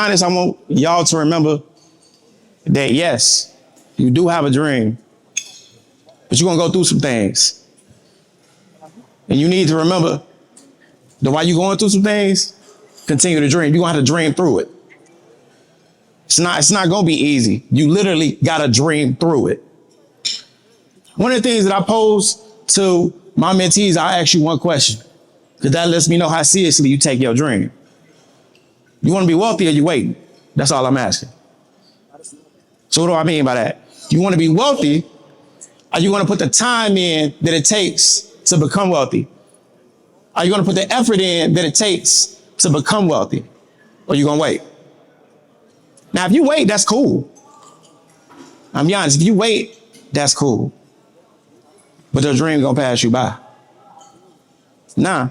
honest, I want y'all to remember that yes, you do have a dream, but you're gonna go through some things. And you need to remember that while you're going through some things, continue to dream. You're gonna have to dream through it. It's not gonna be easy. You literally gotta dream through it. One of the things that I pose to my mentees, I ask you one question, because that lets me know how seriously you take your dream. You wanna be wealthy or you waiting? That's all I'm asking. So what do I mean by that? You wanna be wealthy, or you wanna put the time in that it takes to become wealthy? Are you gonna put the effort in that it takes to become wealthy? Or you gonna wait? Now, if you wait, that's cool. I'm be honest, if you wait, that's cool. But your dream gonna pass you by. Nah.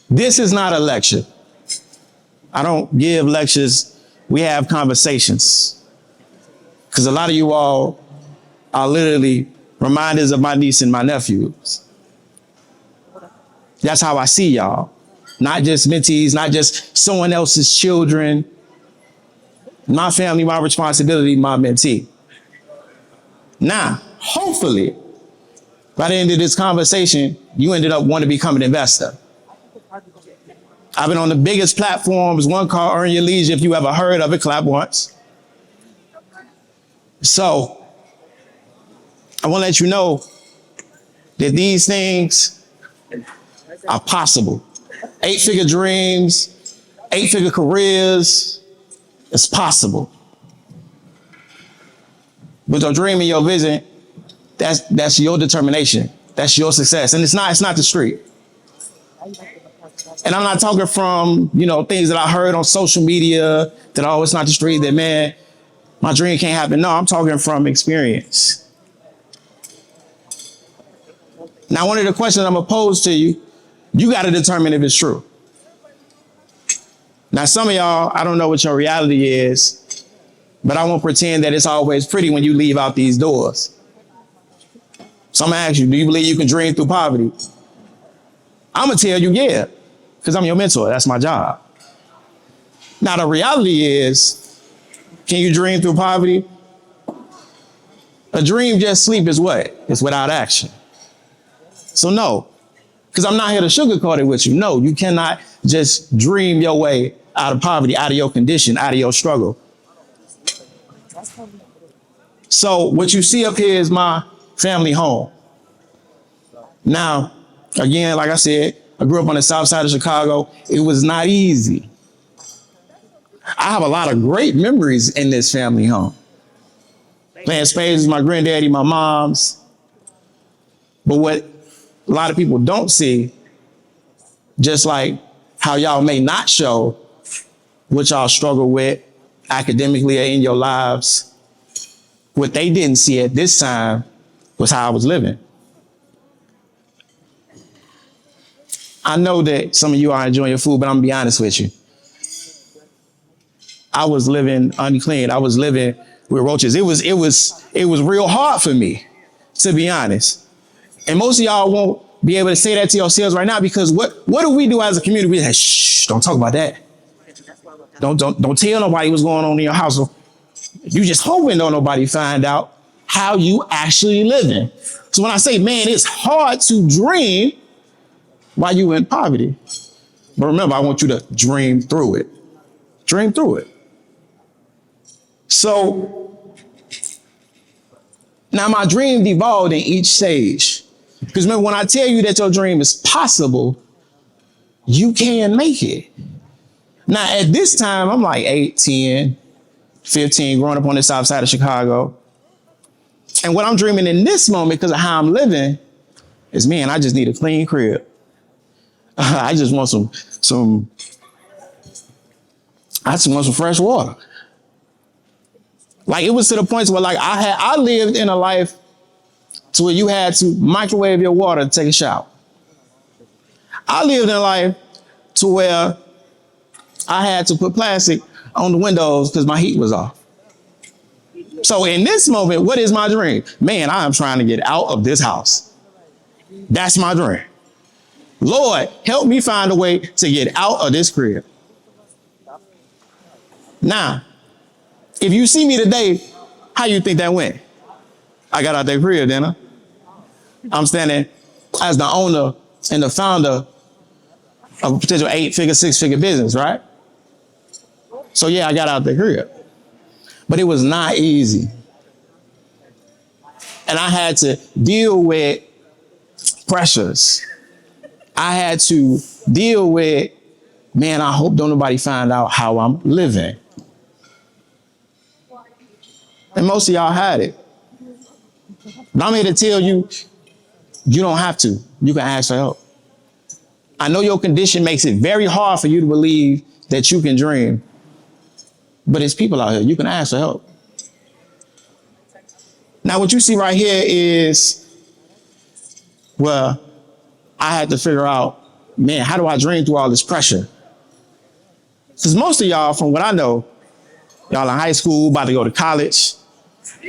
This is not a lecture. I don't give lectures. We have conversations. Because a lot of you all are literally reminders of my niece and my nephews. That's how I see y'all. Not just mentees, not just someone else's children. My family, my responsibility, my mentee. Now, hopefully, by the end of this conversation, you ended up wanting to become an investor. I've been on the biggest platforms, one called Earn Your Leisure. If you ever heard of it, clap once. So, I want to let you know that these things are possible. 8-figure dreams, 8-figure careers, it's possible. But your dream and your vision, that's your determination. That's your success. And it's not the street. And I'm not talking from, things that I heard on social media that, oh, it's not the street, that, man, my dream can't happen. No, I'm talking from experience. Now, one of the questions I'm going to pose to you, you got to determine if it's true. Now, some of y'all, I don't know what your reality is, but I won't pretend that it's always pretty when you leave out these doors. So I'm going to ask you, do you believe you can dream through poverty? I'm going to tell you, yeah, because I'm your mentor. That's my job. Now, the reality is, can you dream through poverty? A dream just sleep is what? It's without action. So no, because I'm not here to sugarcoat it with you. No, you cannot just dream your way out of poverty, out of your condition, out of your struggle. So what you see up here is my family home. Now, again, like I said, I grew up on the south side of Chicago. It was not easy. I have a lot of great memories in this family home. Playing spades with my granddaddy, my mom's. But what a lot of people don't see, just like how y'all may not show what y'all struggle with academically or in your lives, what they didn't see at this time was how I was living. I know that some of you are enjoying your food, but I'm gonna be honest with you. I was living unclean. I was living with roaches. It was real hard for me, to be honest. And most of y'all won't be able to say that to yourselves right now, because what do we do as a community? We say, shh, don't talk about that. Don't tell nobody what's going on in your house. You just hoping don't nobody find out how you actually living. So when I say, man, it's hard to dream while you in poverty. But remember, I want you to dream through it. Dream through it. So now my dream evolved in each stage. Because remember, when I tell you that your dream is possible, you can make it. Now, at this time, I'm like 8, 10, 15, growing up on the south side of Chicago. And what I'm dreaming in this moment, because of how I'm living, is, man, I just need a clean crib. I just want some fresh water. Like, it was to the point where, like, I lived in a life to where you had to microwave your water to take a shower. I lived in a life to where I had to put plastic on the windows because my heat was off. So in this moment, what is my dream? Man, I am trying to get out of this house. That's my dream. Lord, help me find a way to get out of this crib. Now, if you see me today, how you think that went? I got out that crib, didn't I? I'm standing as the owner and the founder of a potential 8-figure, 6-figure business, right? So yeah, I got out the crib. But it was not easy. And I had to deal with pressures. I had to deal with, man, I hope don't nobody find out how I'm living. And most of y'all had it. But I'm here to tell you, you don't have to. You can ask for help. I know your condition makes it very hard for you to believe that you can dream. But there's people out here. You can ask for help. Now, what you see right here is, well, I had to figure out, man, how do I dream through all this pressure? Because most of y'all, from what I know, y'all in high school, about to go to college,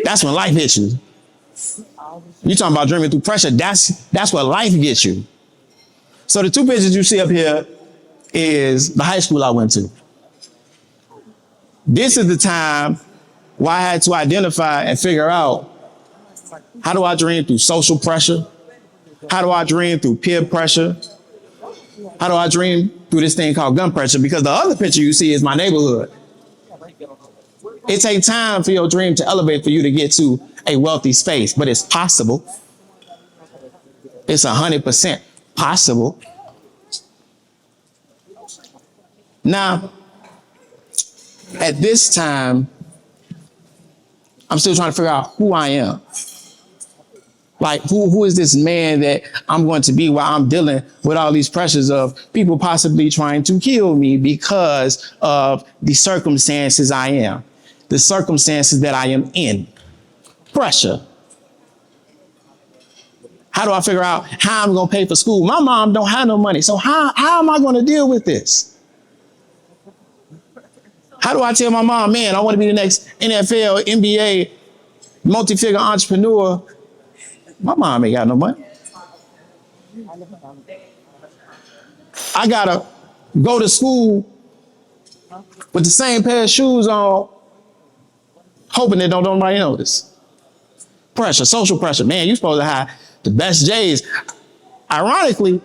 that's when life hits you. You talking about dreaming through pressure, that's what life gets you. So the two pictures you see up here is the high school I went to. This is the time where I had to identify and figure out, how do I dream through social pressure? How do I dream through peer pressure? How do I dream through this thing called gun pressure? Because the other picture you see is my neighborhood. It takes time for your dream to elevate for you to get to a wealthy space, but it's possible. It's 100% possible. Now, at this time, I'm still trying to figure out who I am. Like, who is this man that I'm going to be while I'm dealing with all these pressures of people possibly trying to kill me because of the circumstances I am, the circumstances that I am in. Pressure. How do I figure out how I'm going to pay for school? My mom don't have no money, so how am I going to deal with this? How do I tell my mom, man, I want to be the next NFL, NBA, multi-figure entrepreneur? My mom ain't got no money. I gotta go to school with the same pair of shoes on, hoping that nobody notice. Pressure, social pressure. Man, you supposed to have the best J's. Ironically,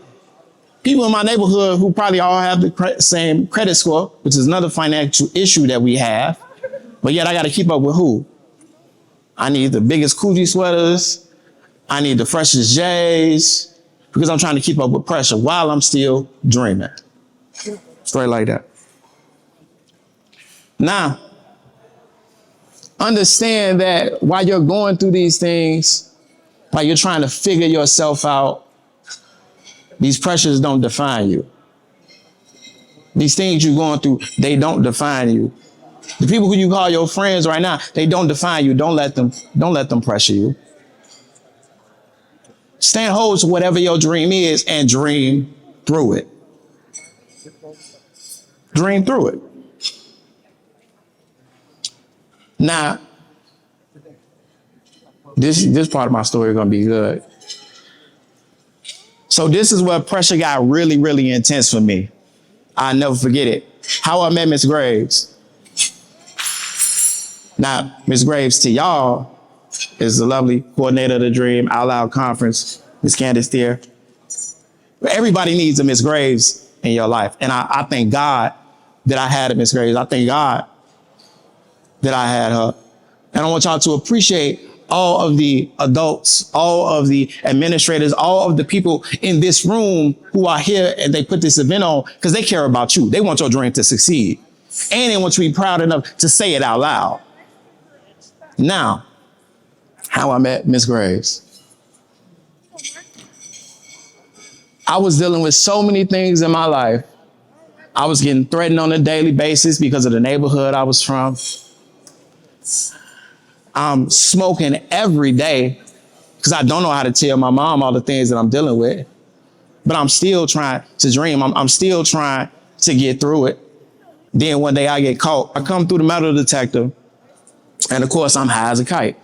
people in my neighborhood who probably all have the same credit score, which is another financial issue that we have, but yet I gotta keep up with who? I need the biggest Coogee sweaters. I need the freshest J's, because I'm trying to keep up with pressure while I'm still dreaming. Straight like that. Now, understand that while you're going through these things, while you're trying to figure yourself out, these pressures don't define you. These things you're going through, they don't define you. The people who you call your friends right now, they don't define you. Don't let them pressure you. Stand hold to whatever your dream is and dream through it. Dream through it. Now, this part of my story is going to be good. So this is where pressure got really, really intense for me. I'll never forget it. How I met Miss Graves. Now, Miss Graves, to y'all, is the lovely coordinator of the Dream Out Loud Conference, Miss Candace there. But everybody needs a Miss Graves in your life. And I thank God that I had a Miss Graves. I thank God that I had her. And I want y'all to appreciate all of the adults, all of the administrators, all of the people in this room who are here and they put this event on because they care about you. They want your dream to succeed. And they want you to be proud enough to say it out loud. Now, how I met Miss Graves. I was dealing with so many things in my life. I was getting threatened on a daily basis because of the neighborhood I was from. I'm smoking every day because I don't know how to tell my mom all the things that I'm dealing with. But I'm still trying to dream. I'm still trying to get through it. Then one day I get caught. I come through the metal detector. And of course, I'm high as a kite.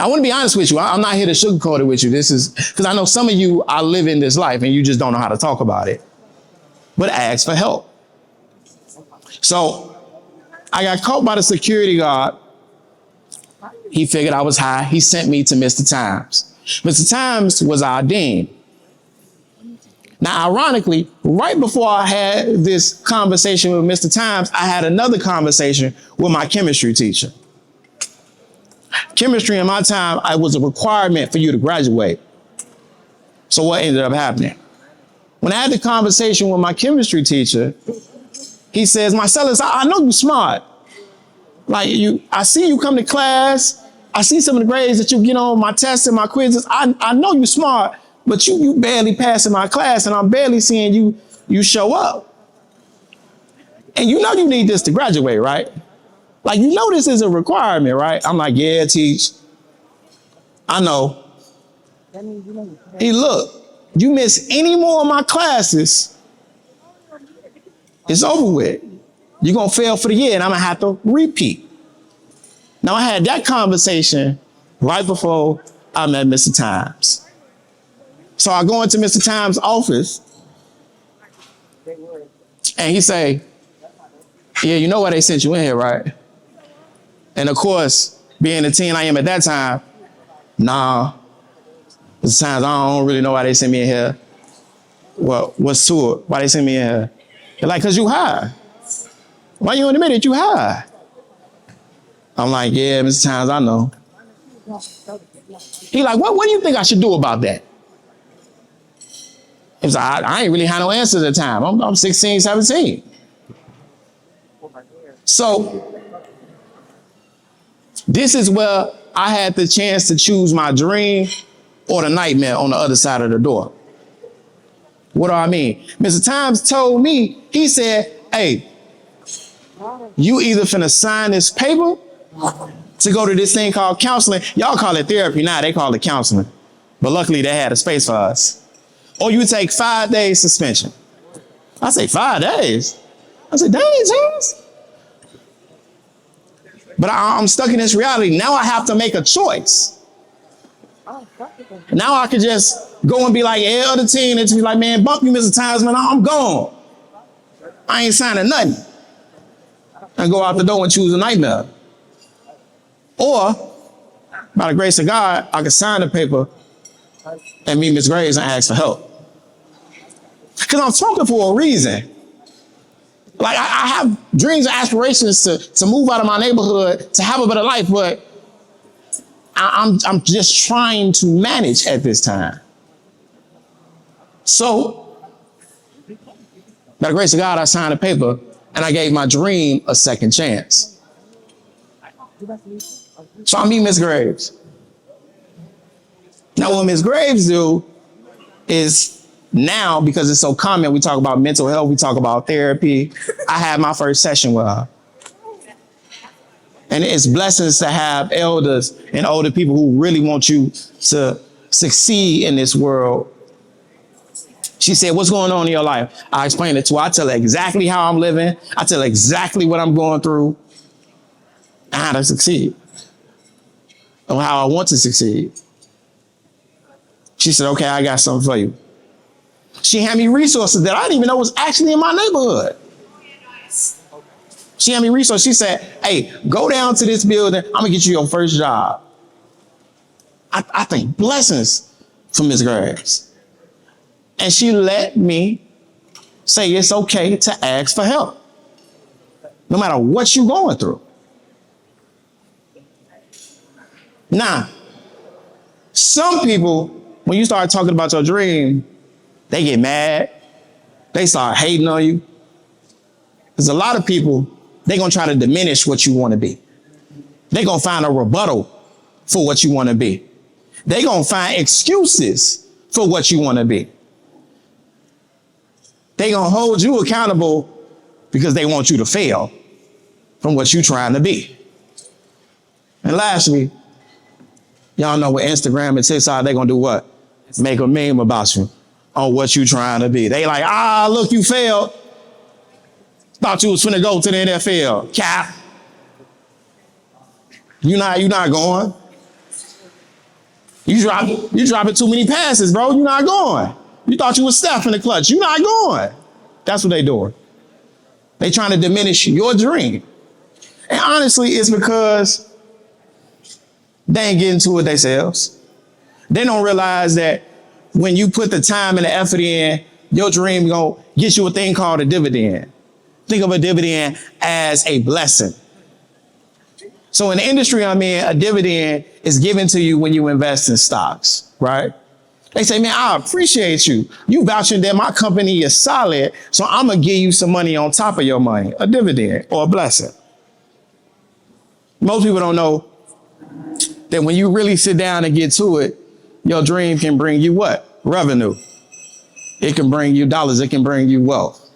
I want to be honest with you. I'm not here to sugarcoat it with you. This is because I know some of you are living this life and you just don't know how to talk about it. But ask for help. So I got caught by the security guard. He figured I was high. He sent me to Mr. Times. Mr. Times was our dean. Now, ironically, right before I had this conversation with Mr. Times, I had another conversation with my chemistry teacher. Chemistry in my time, it was a requirement for you to graduate. So what ended up happening? When I had the conversation with my chemistry teacher, he says, Marcellus, I know you're smart. Like I see you come to class. I see some of the grades that you get on my tests and my quizzes. I know you're smart, but you barely passing my class and I'm barely seeing you show up. And you know you need this to graduate, right? Like, you know this is a requirement, right? I'm like, yeah, teach. I know. Hey, look, you miss any more of my classes, it's over with. You're going to fail for the year and I'm going to have to repeat. Now, I had that conversation right before I met Mr. Times. So I go into Mr. Times' office and he say, yeah, you know why they sent you in here, right? And of course, being the teen I am at that time, nah, Mr. Times, I don't really know why they sent me in here. Well, what's to it? Why they sent me in here? They're like, cause you high. Why you admit it? You high. I'm like, yeah, Mr. Times, I know. He like, what do you think I should do about that? He was like, I ain't really had no answers at the time. I'm 16, 17. So this is where I had the chance to choose my dream or the nightmare on the other side of the door. What do I mean? Mr. Times told me, he said, hey, you either finna sign this paper to go to this thing called counseling. Y'all call it therapy now, they call it counseling. But luckily they had a space for us. Or you take 5 days suspension. I say 5 days? I said, dang, James. But I'm stuck in this reality. Now I have to make a choice. Now I could just go and be like every other team and just be like, man, bump you, Mr. Times, man, I'm gone. I ain't signing nothing. And go out the door and choose a nightmare. Or, by the grace of God, I could sign the paper and meet Ms. Graves and ask for help. Because I'm talking for a reason. Like, I have dreams and aspirations to move out of my neighborhood, to have a better life, but I'm just trying to manage at this time. So, by the grace of God, I signed a paper and I gave my dream a second chance. So I meet Ms. Graves. Now what Ms. Graves do is now, because it's so common, we talk about mental health, we talk about therapy. I had my first session with her. And it's blessings to have elders and older people who really want you to succeed in this world. She said, what's going on in your life? I explained it to her. I tell her exactly how I'm living. I tell her exactly what I'm going through and how to succeed, or how I want to succeed. She said, okay, I got something for you. She had me resources that I didn't even know was actually in my neighborhood. She had me resources. She said, hey, go down to this building. I'm gonna get you your first job. I think blessings from Ms. Graves. And she let me say it's okay to ask for help, no matter what you're going through. Now, some people, when you start talking about your dream, they get mad. They start hating on you. There's a lot of people, they're going to try to diminish what you want to be. They're going to find a rebuttal for what you want to be. They're going to find excuses for what you want to be. They're going to hold you accountable because they want you to fail from what you're trying to be. And lastly, y'all know with Instagram and TikTok, they're going to do what? Make a meme about you on what you trying to be. They like, look, you failed. Thought you was finna go to the NFL. Cap. You not going. You dropping too many passes, bro. You not going. You thought you was Steph in the clutch. You not going. That's what they doing. They trying to diminish your dream. And honestly, it's because they ain't getting to it themselves. They don't realize that when you put the time and the effort in, your dream gonna get you a thing called a dividend. Think of a dividend as a blessing. So in the industry I'm in, a dividend is given to you when you invest in stocks, right? They say, man, I appreciate you. You vouching that my company is solid, so I'm gonna give you some money on top of your money, a dividend or a blessing. Most people don't know that when you really sit down and get to it, your dream can bring you what? Revenue. It can bring you dollars. It can bring you wealth.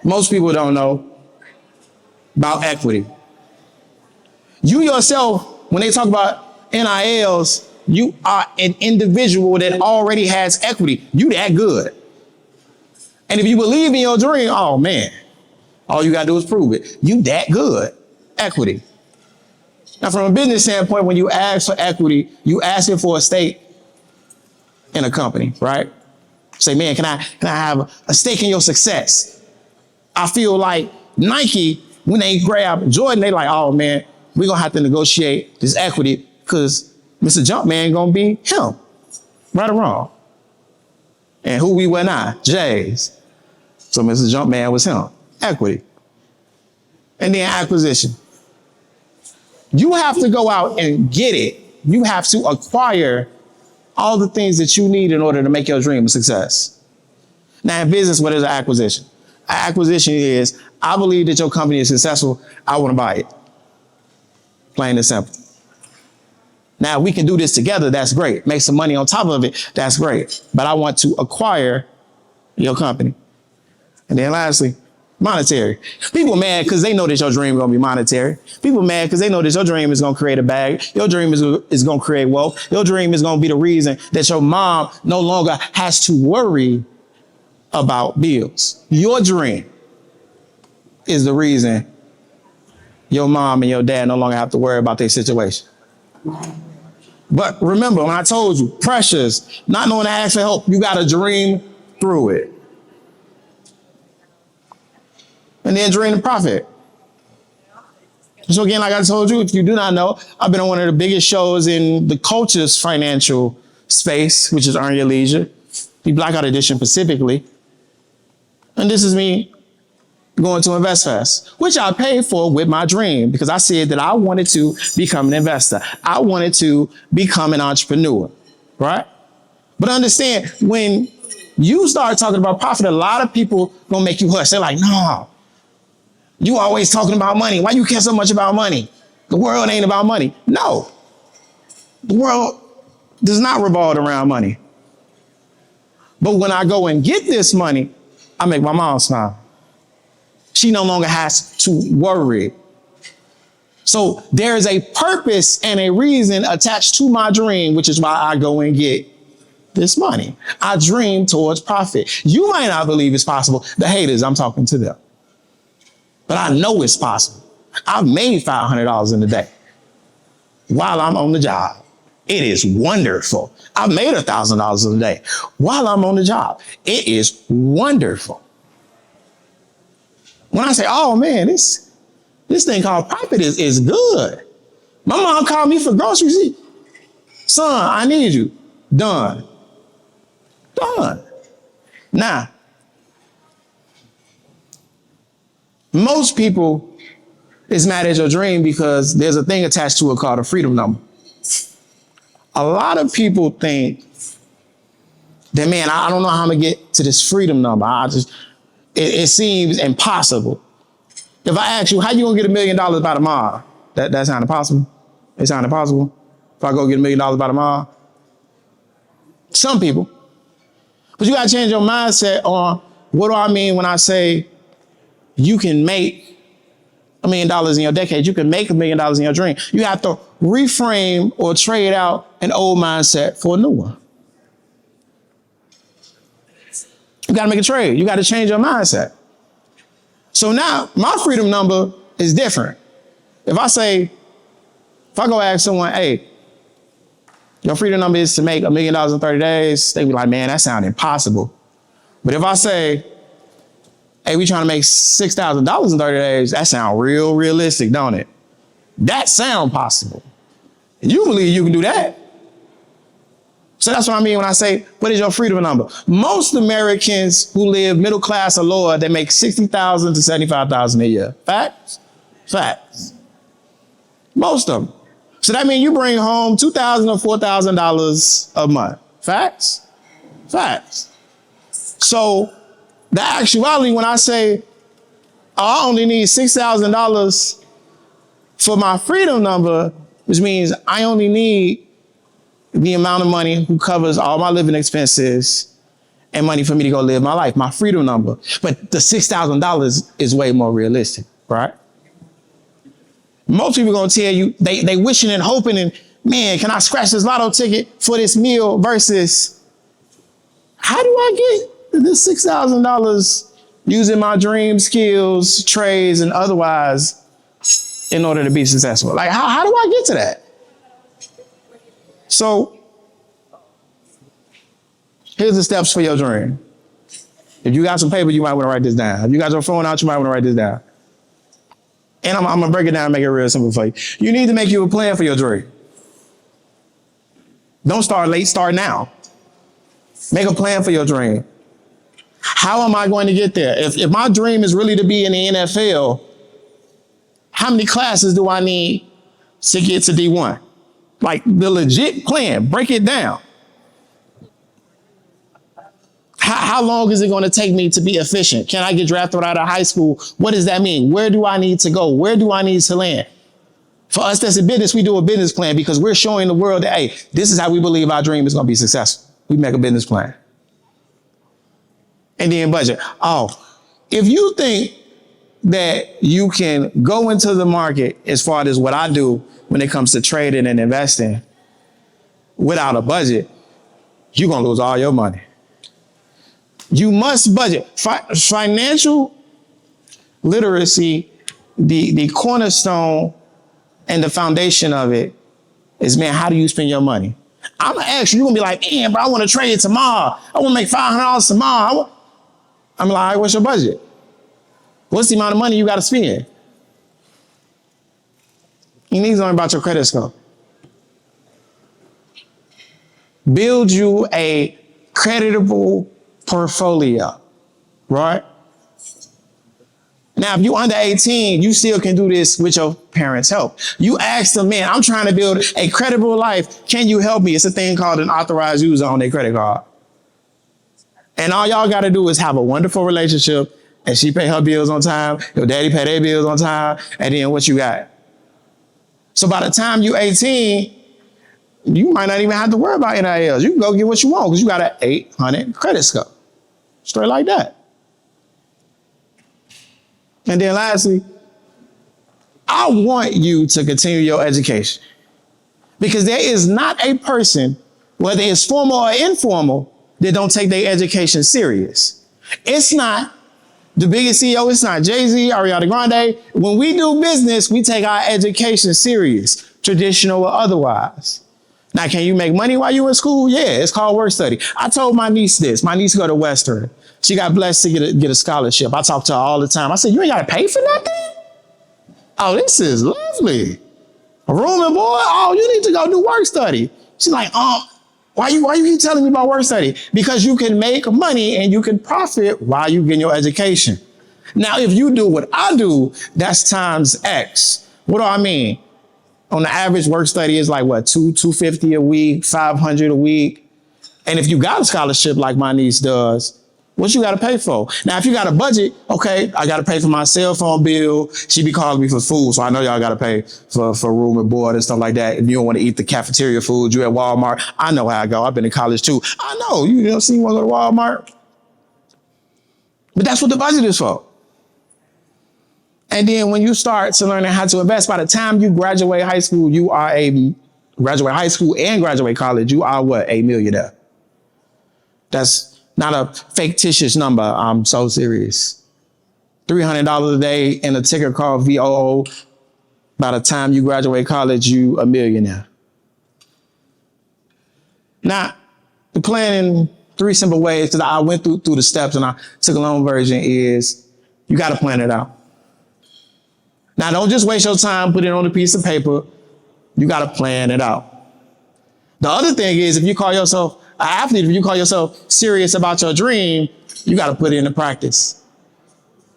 Most people don't know about equity. You yourself, when they talk about NILs, you are an individual that already has equity. You that good. And if you believe in your dream, oh man, all you gotta do is prove it. You that good. Equity. Now, from a business standpoint, when you ask for equity, you ask it for a stake in a company, right? Say, man, can I have a stake in your success? I feel like Nike, when they grab Jordan, they like, oh man, we're gonna have to negotiate this equity because Mr. Jumpman gonna be him, right or wrong. And who we were not? J's. So Mr. Jumpman was him. Equity. And then acquisition. You have to go out and get it. You have to acquire all the things that you need in order to make your dream a success. Now in business, what is an acquisition? An acquisition is, I believe that your company is successful, I want to buy it. Plain and simple. Now we can do this together, that's great. Make some money on top of it, that's great. But I want to acquire your company. And then lastly, monetary. People mad because they know that your dream is going to be monetary. People mad because they know that your dream is going to create a bag. Your dream is going to create wealth. Your dream is going to be the reason that your mom no longer has to worry about bills. Your dream is the reason your mom and your dad no longer have to worry about their situation. But remember, when I told you, pressures, not knowing to ask for help, you got to dream through it. And then dream the profit. So again, like I told you, if you do not know, I've been on one of the biggest shows in the culture's financial space, which is Earn Your Leisure, the Blackout Edition specifically. And this is me going to InvestFest, which I paid for with my dream because I said that I wanted to become an investor. I wanted to become an entrepreneur, right? But understand, when you start talking about profit, a lot of people gonna make you hush. They're like, no, you always talking about money. Why you care so much about money? The world ain't about money. No, the world does not revolve around money. But when I go and get this money, I make my mom smile. She no longer has to worry. So there is a purpose and a reason attached to my dream, which is why I go and get this money. I dream towards profit. You might not believe it's possible. The haters, I'm talking to them. But I know it's possible. I've made $500 in a day while I'm on the job. It is wonderful. I've made $1,000 in a day while I'm on the job. It is wonderful. When I say, oh man, this thing called profit is good. My mom called me for groceries. Son, I need you. Done. Now, most people is mad at your dream because there's a thing attached to it called a freedom number. A lot of people think that, man, I don't know how I'm gonna get to this freedom number. It seems impossible. If I ask you, how you gonna get $1 million by tomorrow? That sound impossible? It sound impossible? If I go get $1 million by tomorrow? Some people. But you gotta change your mindset on what do I mean when I say you can make $1 million in your decade. You can make $1 million in your dream. You have to reframe or trade out an old mindset for a new one. You got to make a trade. You got to change your mindset. So now my freedom number is different. If I go ask someone, hey, your freedom number is to make $1 million in 30 days, they be like, man, that sounds impossible. But if I say, Hey, we trying to make $6,000 in 30 days. That sound real realistic, don't it? That sound possible. And you believe you can do that. So that's what I mean when I say, what is your freedom number? Most Americans who live middle class or lower, they make $60,000 to $75,000 a year. Facts? Facts. Most of them. So that means you bring home $2,000 or $4,000 a month. Facts? Facts. So the actuality, when I say, oh, I only need $6,000 for my freedom number, which means I only need the amount of money who covers all my living expenses and money for me to go live my life, my freedom number. But the $6,000 is way more realistic, right? Most people are going to tell you they wishing and hoping and, man, can I scratch this lotto ticket for this meal versus how do I get this $6,000 using my dream skills, trades, and otherwise in order to be successful? Like, how do I get to that? So here's the steps for your dream. If you got some paper, you might want to write this down. If you got your phone out, you might want to write this down. And I'm going to break it down and make it real simple for you. You need to make you a plan for your dream. Don't start late, start now. Make a plan for your dream. How am I going to get there? If my dream is really to be in the NFL, how many classes do I need to get to D1? Like the legit plan, break it down. How long is it going to take me to be efficient? Can I get drafted out of high school? What does that mean? Where do I need to go? Where do I need to land? For us that's in business, we do a business plan because we're showing the world that, hey, this is how we believe our dream is going to be successful. We make a business plan. And then budget. Oh, if you think that you can go into the market as far as what I do when it comes to trading and investing without a budget, you're going to lose all your money. You must budget. Financial literacy, the cornerstone and the foundation of it is, man, how do you spend your money? I'm going to ask you, you're going to be like, man, bro, I want to trade tomorrow. I want to make $500 tomorrow. I'm like, all right, what's your budget? What's the amount of money you got to spend? You need to learn about your credit score. Build you a creditable portfolio, right? Now, if you're under 18, you still can do this with your parents' help. You ask them, man, I'm trying to build a credible life. Can you help me? It's a thing called an authorized user on their credit card. And all y'all got to do is have a wonderful relationship, and she pay her bills on time, your daddy pay their bills on time, and then what you got? So by the time you're 18, you might not even have to worry about NILs. You can go get what you want because you got an 800 credit score. Straight like that. And then lastly, I want you to continue your education because there is not a person, whether it's formal or informal, that don't take their education serious. It's not the biggest CEO, it's not Jay-Z, Ariana Grande. When we do business, we take our education serious, traditional or otherwise. Now, can you make money while you're in school? Yeah, it's called work study. I told my niece this. My niece go to Western. She got blessed to get a scholarship. I talk to her all the time. I said, you ain't got to pay for nothing? Oh, this is lovely. A room and board? Oh, you need to go do work study. She's like, why you keep telling me about work study? Because you can make money and you can profit while you get your education. Now, if you do what I do, that's times X. What do I mean? On the average, work study is like what, $250 a week, $500 a week. And if you got a scholarship like my niece does, what you got to pay for? Now, if you got a budget, okay, I got to pay for my cell phone bill. She be calling me for food, so I know y'all got to pay for room and board and stuff like that. If you don't want to eat the cafeteria food, you at Walmart. I know how I go. I've been in college too. I know, you know, see you want to go to Walmart. But that's what the budget is for. And then when you start to learn how to invest, by the time you graduate high school, graduate high school and graduate college, you are what? A millionaire. That's not a fictitious number. I'm so serious. $300 a day in a ticker called VOO. By the time you graduate college, you a millionaire. Now, the plan in 3 simple ways, because I went through the steps and I took a long version, is You got to plan it out. Now, don't just waste your time, put it on a piece of paper. You got to plan it out. The other thing is, if you call yourself an athlete, if you call yourself serious about your dream, you got to put it into practice.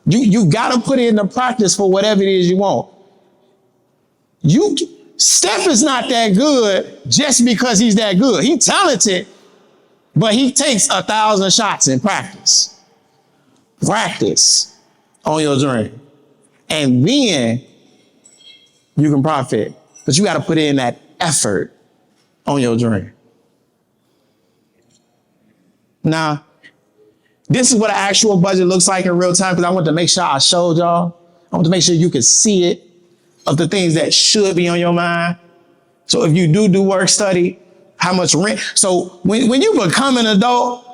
You got to put it into practice for whatever it is you want. Steph is not that good just because he's that good. He's talented, but he takes 1,000 shots in practice. Practice on your dream. And then you can profit. But you got to put in that effort on your dream. Now, this is what an actual budget looks like in real time, because I want to make sure I showed y'all. I want to make sure you can see it, of the things that should be on your mind. So if you do work study, how much rent. So when you become an adult,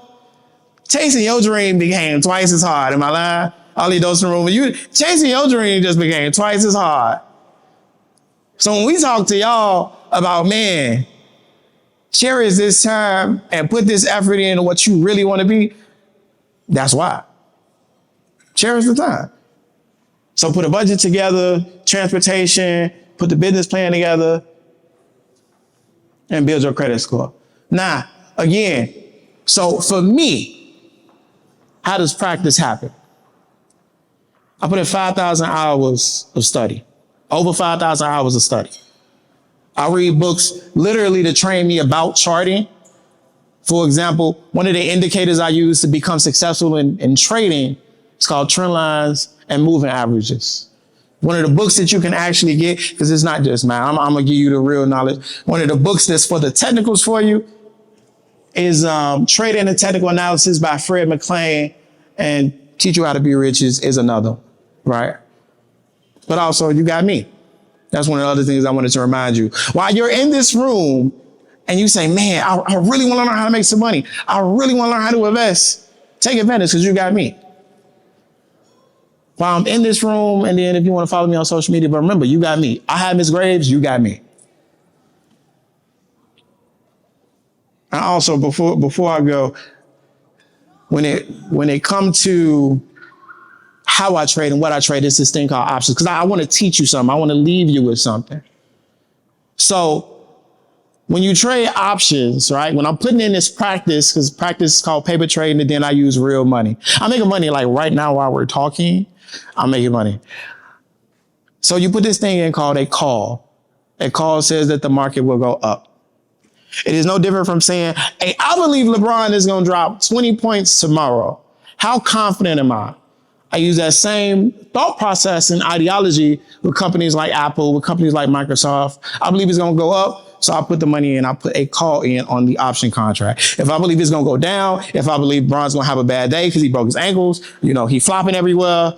chasing your dream became twice as hard. Am I lying? All these adults in the room, chasing your dream just became twice as hard. So when we talk to y'all about, man, cherish this time and put this effort into what you really want to be, that's why. Cherish the time. So put a budget together, transportation, put the business plan together, and build your credit score. Now, again, so for me, how does practice happen? I put in 5,000 hours of study, over 5,000 hours of study. I read books literally to train me about charting. For example, one of the indicators I use to become successful in trading is called trend lines and moving averages. One of the books that you can actually get, because it's not just mine, I'm gonna give you the real knowledge. One of the books that's for the technicals for you is Trading and Technical Analysis by Fred McLean, and Teach You How to Be Rich is another, right? But also you got me. That's one of the other things I wanted to remind you. While you're in this room and you say, man, I really want to learn how to make some money. I really want to learn how to invest. Take advantage, because you got me. While I'm in this room, and then if you want to follow me on social media, but remember, you got me. I have Miss Graves, you got me. And also, before I go, when it comes to how I trade and what I trade, it's this thing called options, because I want to teach you something. I want to leave you with something. So when you trade options, right, when I'm putting in this practice, because practice is called paper trading, and then I use real money. I'm making money like right now while we're talking. I'm making money. So you put this thing in called a call. A call says that the market will go up. It is no different from saying, hey, I believe LeBron is going to drop 20 points tomorrow. How confident am I? I use that same thought process and ideology with companies like Apple, with companies like Microsoft. I believe it's going to go up, so I put the money in. I put a call in on the option contract. If I believe it's going to go down, if I believe Bron's going to have a bad day because he broke his ankles, he flopping everywhere,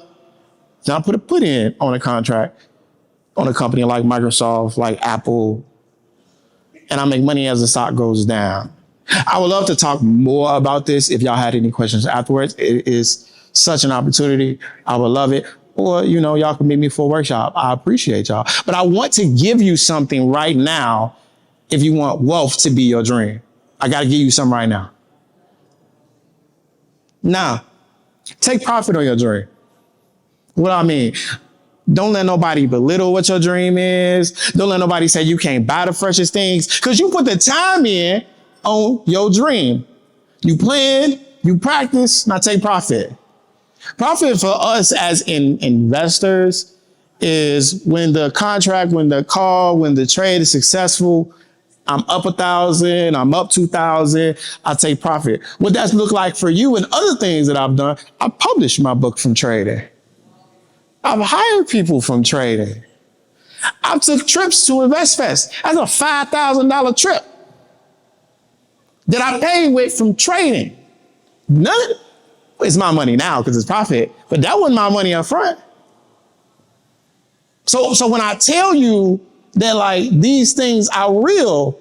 then I put a put in on a contract on a company like Microsoft, like Apple, and I make money as the stock goes down. I would love to talk more about this if y'all had any questions afterwards. It is such an opportunity. I would love it. Or, y'all can meet me for a workshop. I appreciate y'all. But I want to give you something right now if you want wealth to be your dream. I got to give you something right now. Now, take profit on your dream. What I mean, don't let nobody belittle what your dream is. Don't let nobody say you can't buy the freshest things, because you put the time in on your dream. You plan, you practice, now take profit. Profit for us as investors is when the contract, when the call, when the trade is successful. I'm up 1,000, I'm up 2,000, I take profit. What that look like for you and other things that I've done, I published my book from trading. I've hired people from trading. I took trips to InvestFest. That's a $5,000 trip that I paid with from trading. None. It's my money now because it's profit, but that wasn't my money up front. So when I tell you that these things are real,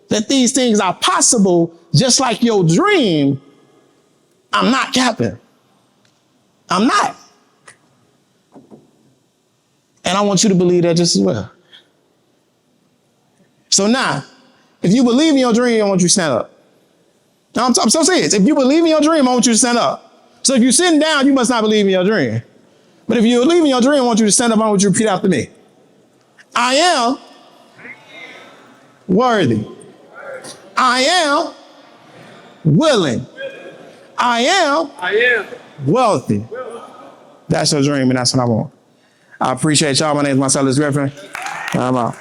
that these things are possible, just like your dream, I'm not capping. I'm not. And I want you to believe that just as well. So now, if you believe in your dream, I want you to stand up. I'm so serious. If you believe in your dream, I want you to stand up. So if you're sitting down, you must not believe in your dream. But if you're leaving your dream, I want you to stand up and I want you to repeat after me. I am worthy. I am willing. I am wealthy. That's your dream, and that's what I want. I appreciate y'all. My name is Marcel Griffin. I'm out.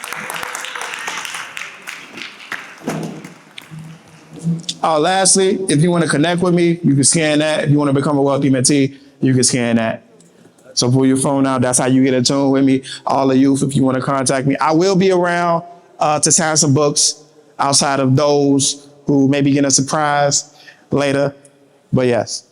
Lastly, if you want to connect with me, you can scan that. If you want to become a wealthy mentee, you can scan that. So pull your phone out. That's how you get in tune with me. All the youth, if you want to contact me. I will be around to sign some books outside of those who may be getting a surprise later. But yes.